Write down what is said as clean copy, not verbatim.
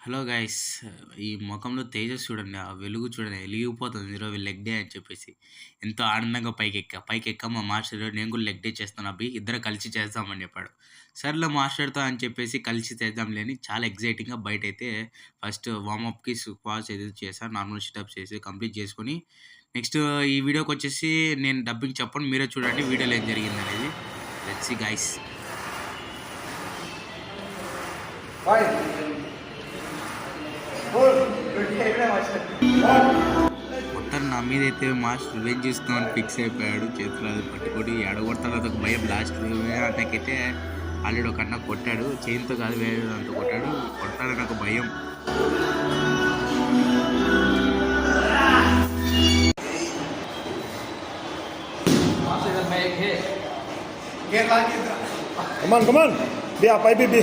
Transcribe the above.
Hello guys, ఈ మొఖంలో తేజస్ చూడండి, ఆ వెలుగు చూడండి, వెలిగిపోతుంది ఈరోజు లెగ్ డే అని చెప్పేసి. ఎంతో ఆనందంగా పైకి ఎక్కా మా మాస్టర్ నేను కూడా లెగ్ డే చేస్తాను అభి, ఇద్దరు కలిసి చేద్దామని చెప్పాడు. సర్లే మాస్టర్తో అని చెప్పేసి కలిసి చేద్దాంలే అని చాలా ఎగ్జైటింగ్గా బయట అయితే ఫస్ట్ వార్మప్కి స్క్వాట్స్ ఏదో చేశాను, నార్మల్ సిటప్స్ చేసి కంప్లీట్ చేసుకొని నెక్స్ట్ ఈ వీడియోకి వచ్చేసి నేను డబ్బింగ్ చెప్పండి, మీరే చూడండి వీడియోలో ఏం జరిగింది అనేది. Let's see guys. మొత్తం నా మీద అయితే మాస్టర్ రివెంజ్ చేస్తున్నామని ఫిక్స్ అయిపోయాడు. చేతులు అది పట్టుకొని ఎడగొడతాడు, అదొక భయం. లాస్ట్ అన్నకైతే ఆల్రెడీ ఒక అన్న కొట్టాడు, చైన్తో కాదు వేరే దాంతో కొట్టాడు, కొడతాడని నాకు భయం. Come on. Be up, IBB.